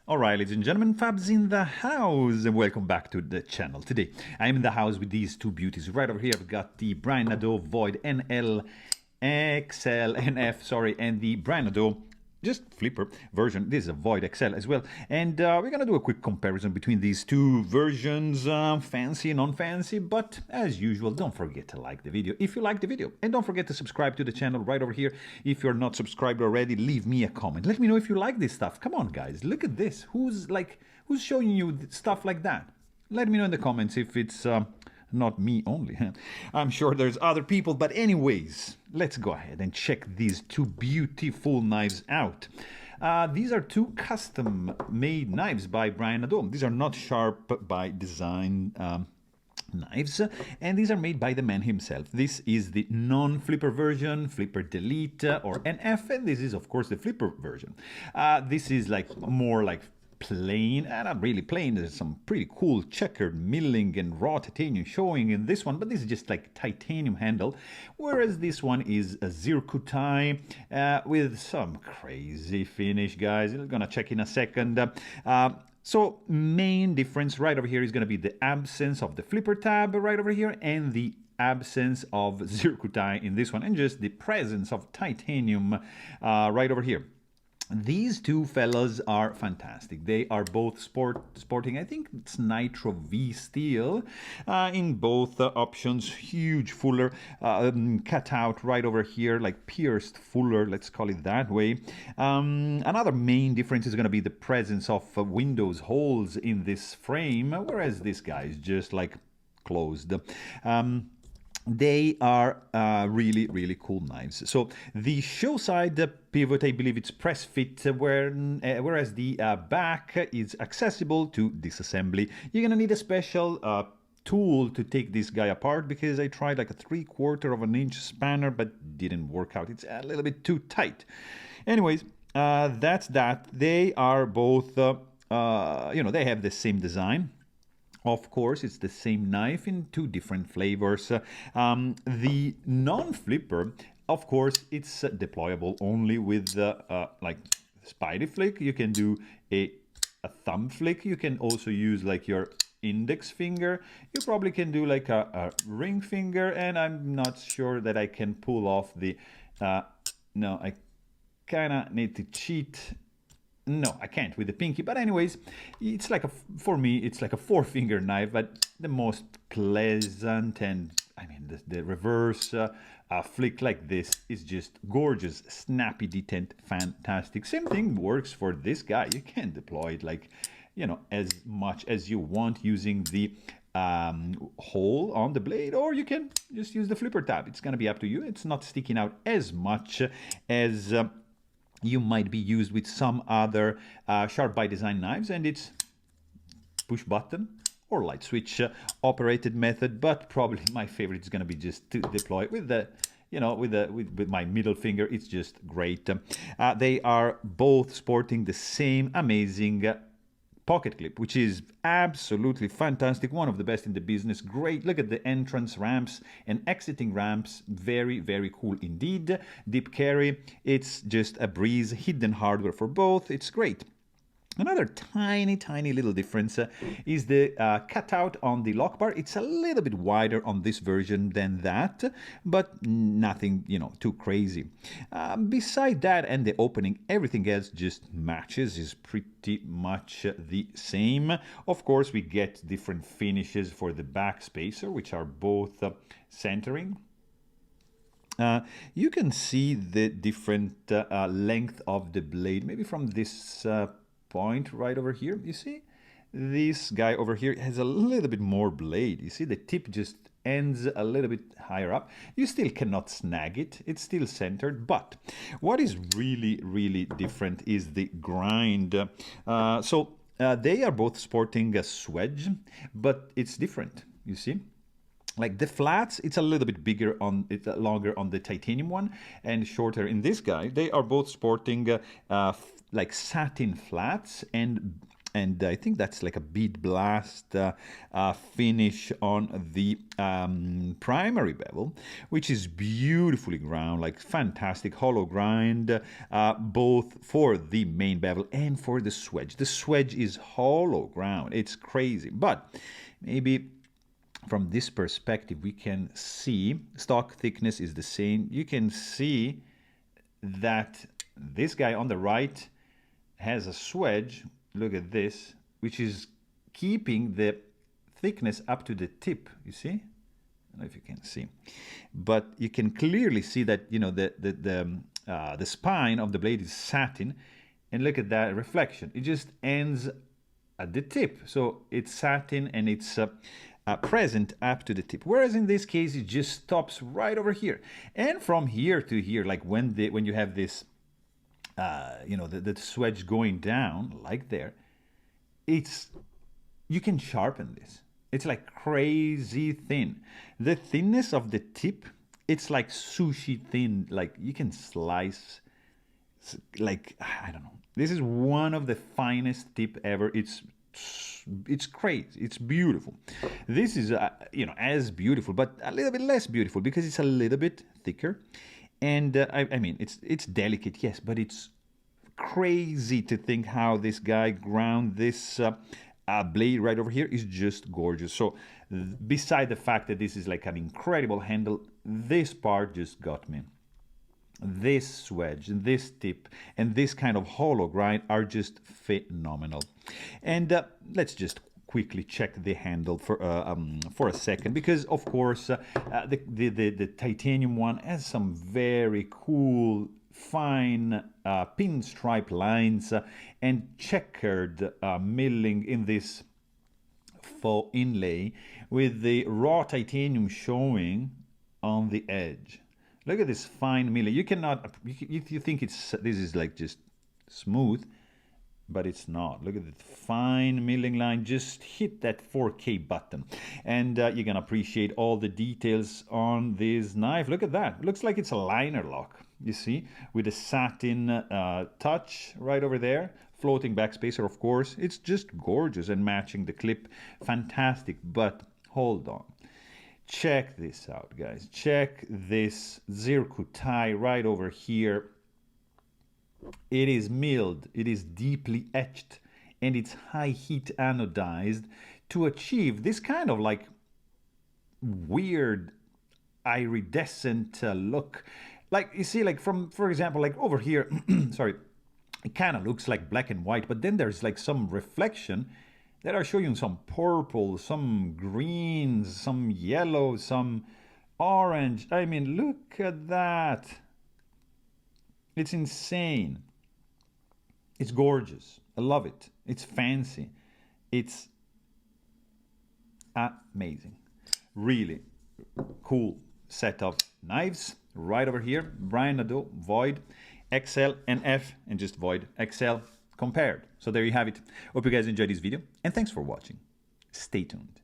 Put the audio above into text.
Alright, ladies and gentlemen, Fab's in the house, and welcome back to the channel. Today, I'm in the house with these two beauties. Right over here, I've got the Brian Nadeau Void NL XL NF, sorry, and the Brian Nadeau just flipper version. This is a Void XL as well, and we're gonna do a quick comparison between these two versions, fancy, non-fancy. But as usual, don't forget to like the video if you like the video, and don't forget to subscribe to the channel right over here. If you're not subscribed already, leave me a comment. Let me know if you like this stuff. Come on, guys, look at this. Who's showing you stuff like that? Let me know in the comments if it's not me only. I'm sure there's other people, but anyways, let's go ahead and check these two beautiful knives out. These are two custom-made knives by Brian Nadeau. These are not sharp by design knives, and these are made by the man himself. This is the non-flipper version, flipper delete or NF, and this is of course the flipper version. This is like more like plain, not really plain. There's some pretty cool checkered milling and raw titanium showing in this one, but this is just like titanium handle, whereas this one is a Zircuti with some crazy finish, guys. We're gonna check in a second. So main difference right over here is going to be the absence of the flipper tab right over here, and the absence of Zircuti in this one, and just the presence of titanium right over here. These two fellas are fantastic. They are both sporting, I think it's Nitro V steel in both options. Huge fuller cutout right over here, like pierced fuller, let's call it that way. Another main difference is going to be the presence of windows holes in this frame, whereas this guy is just like closed. They are really cool knives. So the show side pivot, I believe it's press fit, whereas the back is accessible to disassembly. You're gonna need a special tool to take this guy apart, because I tried like a 3/4 of an inch spanner but didn't work out. It's a little bit too tight. Anyways, that's that. They are both they have the same design. Of course, it's the same knife in two different flavors. The non-flipper, of course, it's deployable only with like spidey flick. You can do a thumb flick. You can also use like your index finger. You probably can do like a ring finger, and I'm not sure that I can pull off the... no, I kind of need to cheat. No, I can't with the pinky, but anyways, it's like for me, it's like a 4-finger knife, but the most pleasant, and I mean, the reverse flick like this is just gorgeous, snappy detent, fantastic. Same thing works for this guy. You can deploy it like, as much as you want using the hole on the blade, or you can just use the flipper tab. It's gonna be up to you. It's not sticking out as much as you might be used with some other sharp by design knives, and it's push button or light switch operated method. But probably my favorite is going to be just to deploy with the with my middle finger. It's just great. They are both sporting the same amazing pocket clip, which is absolutely fantastic, one of the best in the business. Great. Look at the entrance ramps and exiting ramps. Very cool indeed. Deep carry, it's just a breeze. Hidden hardware for both. It's great. Another tiny little difference is the cutout on the lock bar. It's a little bit wider on this version than that, but nothing, too crazy. Beside that and the opening, everything else just matches, is pretty much the same. Of course, we get different finishes for the back spacer, which are both centering. You can see the different length of the blade, maybe from this point right over here. You see this guy over here has a little bit more blade. You see the tip just ends a little bit higher up. You still cannot snag it, it's still centered, but what is really different is the grind. They are both sporting a swedge, but it's different, you see. Like the flats, it's a little bit bigger on it, longer on the titanium one, and shorter in this guy. They are both sporting like satin flats, and And I think that's like a bead blast finish on the primary bevel, which is beautifully ground, like fantastic hollow grind, both for the main bevel and for the swedge. The swedge is hollow ground. It's crazy. But maybe from this perspective, we can see stock thickness is the same. You can see that this guy on the right has a swedge, look at this, which is keeping the thickness up to the tip, you see? I don't know if you can see. But you can clearly see that, you know, the spine of the blade is satin, and look at that reflection. It just ends at the tip. So it's satin and it's present up to the tip. Whereas in this case, it just stops right over here. And from here to here, like when you have this, you know, the swedge going down like there, you can sharpen this. It's like crazy thin. The thinness of the tip, it's like sushi thin. Like you can slice, like, I don't know. This is one of the finest tip ever. It's crazy. It's beautiful. This is, you know, as beautiful, but a little bit less beautiful because it's a little bit thicker. And I mean, it's delicate, yes, but it's crazy to think how this guy ground this blade right over here is just gorgeous. So beside the fact that this is like an incredible handle, this part just got me. This swedge, this tip, and this kind of hollow grind are just phenomenal. And let's just quickly check the handle for a second, because of course the titanium one has some very cool fine pinstripe lines and checkered milling in this faux inlay with the raw titanium showing on the edge. Look at this fine milling. You cannot, you think this is like just smooth, but it's not. Look at the fine milling line. Just hit that 4K button. And you can appreciate all the details on this knife. Look at that. Looks like it's a liner lock, you see, with a satin touch right over there. Floating backspacer, of course. It's just gorgeous and matching the clip. Fantastic. But hold on. Check this out, guys. Check this Zircuti right over here. It is milled, it is deeply etched, and it's high heat anodized to achieve this kind of like weird iridescent look. Like, you see, like for example, like over here, sorry, it kind of looks like black and white, but then there's like some reflection that are showing some purple, some greens, some yellow, some orange. I mean, look at that. It's insane. It's gorgeous. I love it. It's fancy. It's amazing. Really cool set of knives right over here. Brian Nadeau, Void, XL and F, and just Void XL compared. So there you have it. Hope you guys enjoyed this video, and thanks for watching. Stay tuned.